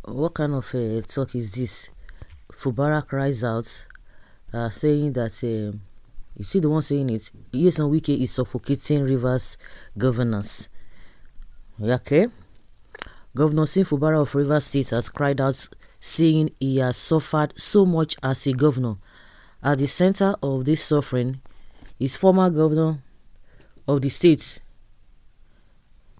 What kind of talk is this? Fubara cries out, saying that you see the one saying it. Yes, on Wike is suffocating Rivers governance. Okay, Governor Sim Fubara of Rivers State has cried out, saying he has suffered so much as a governor. At the center of this suffering is former governor of the state,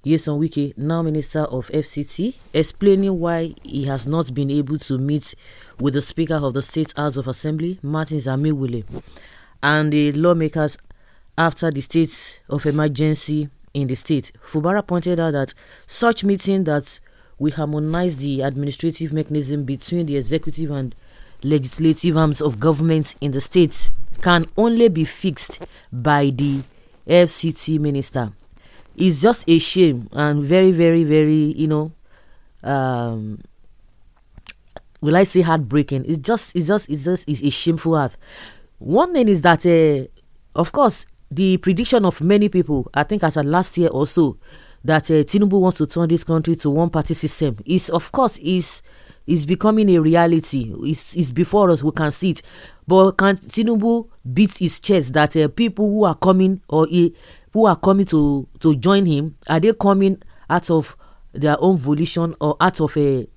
Nyesom Wike, now Minister of FCT, explaining why he has not been able to meet with the Speaker of the State House of Assembly, Martin Amiwule, and the lawmakers after the state of emergency in the state. Fubara pointed out that such meeting that will harmonize the administrative mechanism between the executive and legislative arms of government in the state can only be fixed by the FCT minister. It's just a shame and very, very, very, will I say heartbreaking? It's a shameful act. One thing is that, of course, the prediction of many people, I think as of last year or so, that Tinubu wants to turn this country to one party system is, of course, is becoming a reality. It's before us, we can see it. But can Tinubu beat his chest that people who are coming who are coming to join him, are they coming out of their own volition or out of the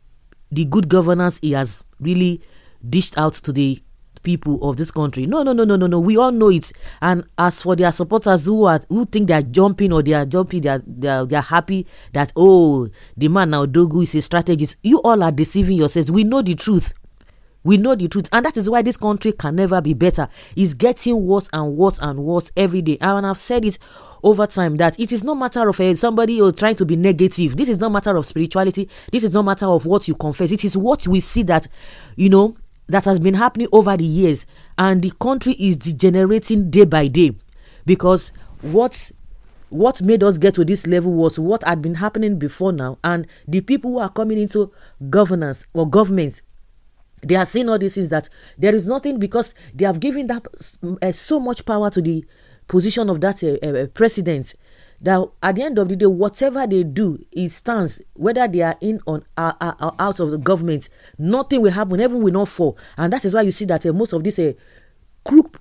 good governance he has really dished out to the people of this country? No. We all know it. And as for their supporters who think they are jumping or they are happy that, oh, the man now Dogu is a strategist, you all are deceiving yourselves. We know the truth. And that is why this country can never be better. It's getting worse and worse and worse every day. And I've said it over time that it is no matter of somebody trying to be negative. This is not matter of spirituality. This is not matter of what you confess. It is what we see that, that has been happening over the years. And the country is degenerating day by day. Because what made us get to this level was what had been happening before now. And the people who are coming into governance or government, they are saying all these things that there is nothing, because they have given that so much power to the position of that president, that at the end of the day, whatever they do, it stands. Whether they are in or out of the government, nothing will happen. Heaven will not fall. And that is why you see that most of these crook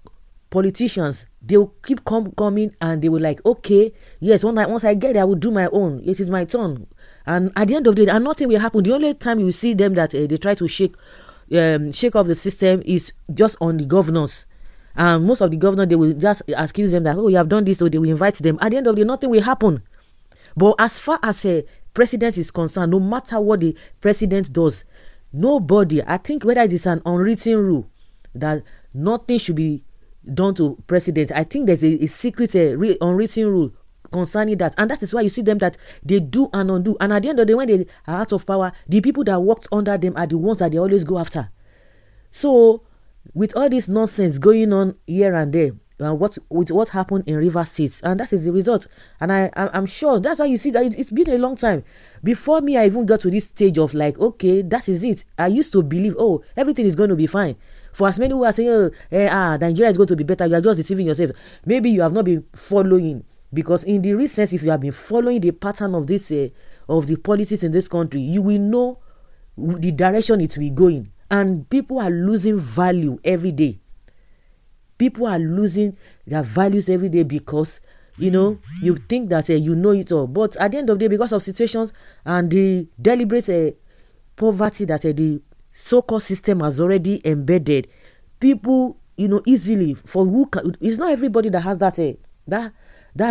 politicians, they will keep coming and they will like, okay, yes, once I get it, I will do my own. It is my turn. And at the end of the day, and nothing will happen. The only time you see them that they try to shake off the system is just on the governors. And most of the governors, they will just accuse them that, oh, you have done this, so they will invite them. At the end of the day, nothing will happen. But as far as a president is concerned, no matter what the president does, nobody, I think whether it is an unwritten rule that nothing should be done to president, I think there's a secret unwritten rule concerning that. And that is why you see them that they do and undo. And at the end of the day, when they are out of power, the people that worked under them are the ones that they always go after. So with all this nonsense going on here and there, what happened in Rivers State, and that is the result. And I'm sure that's why you see that it's been a long time before me I even got to this stage of like, okay, that is it. I used to believe, oh, everything is going to be fine. For as many who are saying, Nigeria is going to be better, you are just deceiving yourself. Maybe you have not been following, because in the recent, if you have been following the pattern of this of the policies in this country, you will know the direction it will go in. And people are losing value every day. People are losing their values every day because, you think that you know it all. But at the end of the day, because of situations and the deliberate poverty that the so-called system has already embedded, people, easily, it's not everybody that has that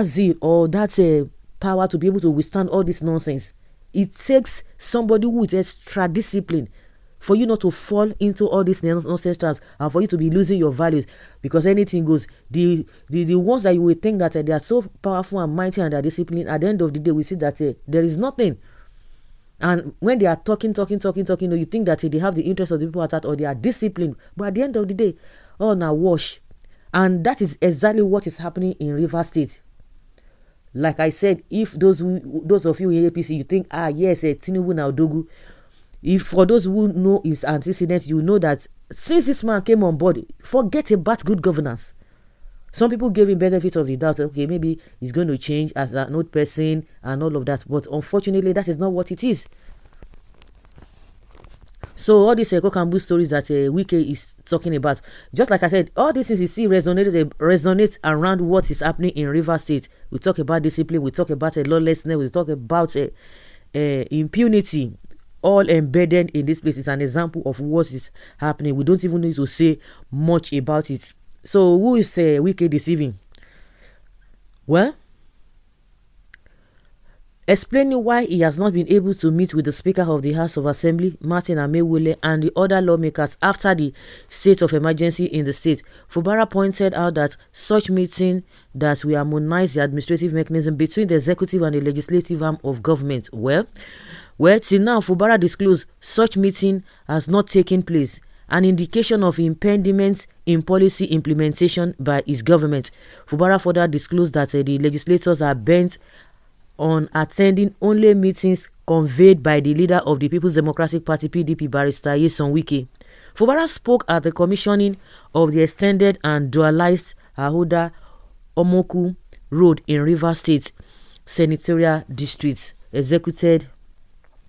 zeal or that power to be able to withstand all this nonsense. It takes somebody who is extra disciplined for you not to fall into all these nonsense traps and for you to be losing your values, because anything goes. The ones that you will think that they are so powerful and mighty and they are disciplined, at the end of the day we see that there is nothing. And when they are talking, you think that they have the interest of the people at heart or they are disciplined, but at the end of the day, all now wash. And that is exactly what is happening in Rivers State. Like I said, if those of you in APC, you think, yes, Tinubu now Dogu. If for those who know his antecedents, you know that since this man came on board, forget about good governance. Some people gave him benefit of the doubt. Okay, maybe he's going to change as an old person and all of that. But unfortunately, that is not what it is. So all these Kokambu stories that Wike is talking about, just like I said, all these things you see resonate around what is happening in Rivers State. We talk about discipline, we talk about lawlessness, we talk about impunity, all embedded in this place. Is an example of what is happening. We don't even need to say much about it. So who is Wike deceiving? Well, explaining why he has not been able to meet with the Speaker of the House of Assembly, Martin Amewule, and the other lawmakers after the state of emergency in the state, Fubara pointed out that such meeting that will harmonize the administrative mechanism between the executive and the legislative arm of government. Well, till now, Fubara disclosed such meeting has not taken place, an indication of impediment in policy implementation by his government. Fubara further disclosed that the legislators are bent on attending only meetings conveyed by the leader of the People's Democratic Party (PDP), Barrister Nyesom Wike. Fubara spoke at the commissioning of the extended and dualized Ahoda Omoku Road in Rivers State Senatorial District, executed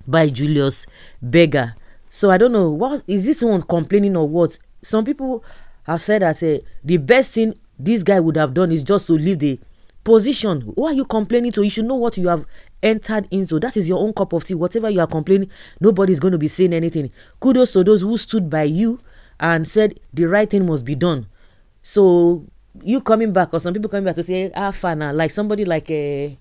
by Julius Berger. So I don't know, what is this one complaining or what? Some people have said that the best thing this guy would have done is just to leave the position. Who are you complaining to? You should know what you have entered into. That is your own cup of tea. Whatever you are complaining, nobody's going to be saying anything. Kudos to those who stood by you and said the right thing must be done. So you coming back, or some people coming back to say fana, like somebody like the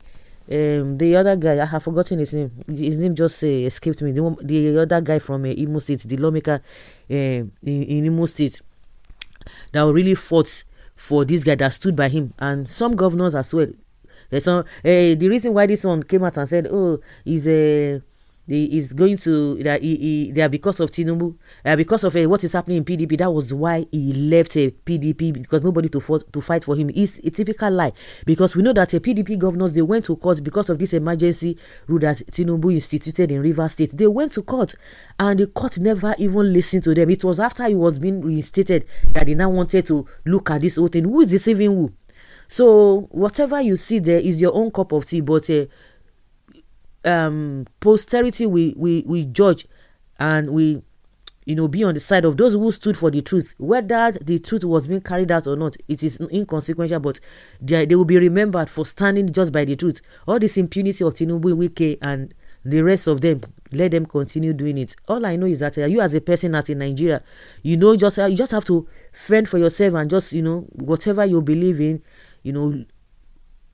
other guy, I have forgotten his name. His name just escaped me. The other guy from Imo State, the lawmaker in Imo State, that really fought for this guy, that stood by him, and some governors as well. The reason why this one came out and said, "Oh, is going to that they are because of Tinubu, because of what is happening in PDP." That was why he left PDP, because nobody to fight for him. It's a typical lie, because we know that PDP governors, they went to court because of this emergency rule that Tinubu instituted in Rivers State. They went to court, and the court never even listened to them. It was after he was being reinstated that they now wanted to look at this whole thing. Who is deceiving who? So whatever you see there is your own cup of tea, but posterity we judge, and we be on the side of those who stood for the truth. Whether the truth was being carried out or not, it is inconsequential, but they will be remembered for standing just by the truth. All this impunity of Tinubu, Wike, and the rest of them, let them continue doing it. All I know is that you as a person, as in Nigeria, you just have to fend for yourself, and just whatever you believe in,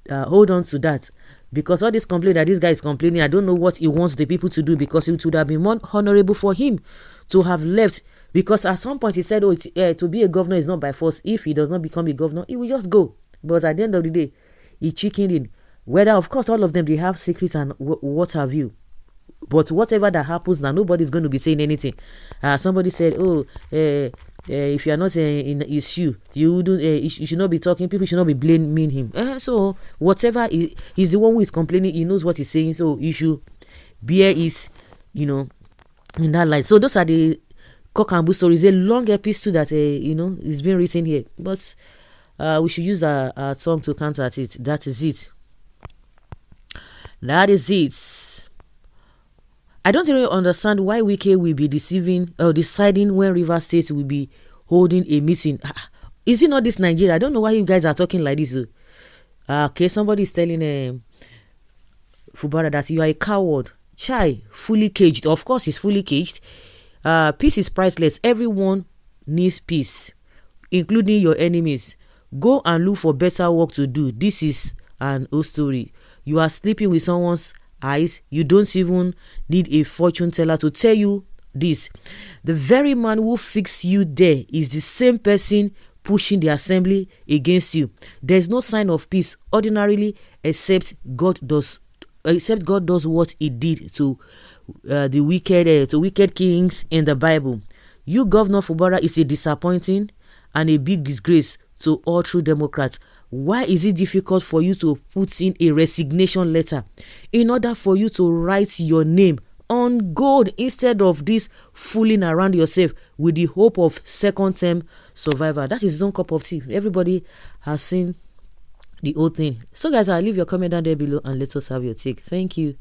hold on to that. Because all this complaint that this guy is complaining, I don't know what he wants the people to do, because it would have been more honorable for him to have left. Because at some point he said, to be a governor is not by force. If he does not become a governor, he will just go. But at the end of the day, he chickened in. Whether, of course, all of them, they have secrets and what have you. But whatever that happens now, nobody's going to be saying anything. Somebody said, if you are not in his shoe, you should not be talking. People should not be blaming him. So whatever, he's the one who is complaining. He knows what he's saying. So you should bear his, in that light. So those are the Kokambu stories. A long episode that is being written here. But we should use our tongue to counter it. That is it. That is it. I don't really understand why Wike will be deciding when Rivers State will be holding a meeting. Is it not this Nigeria? I don't know why you guys are talking like this. Okay, somebody is telling Fubara that you are a coward. Chai, fully caged. Of course, he's fully caged. Peace is priceless. Everyone needs peace, including your enemies. Go and look for better work to do. This is an old story. You are sleeping with someone's eyes. You don't even need a fortune teller to tell you this. The very man who fixed you there is the same person pushing the assembly against you. There is no sign of peace ordinarily, except God does what he did to the wicked kings in the Bible. You, Governor Fubara, is a disappointing and a big disgrace to all true Democrats. Why is it difficult for you to put in a resignation letter in order for you to write your name on gold instead of this fooling around yourself with the hope of second-term survival? That is his own cup of tea. Everybody has seen the whole thing. So guys, I'll leave your comment down there below and let us have your take. Thank you.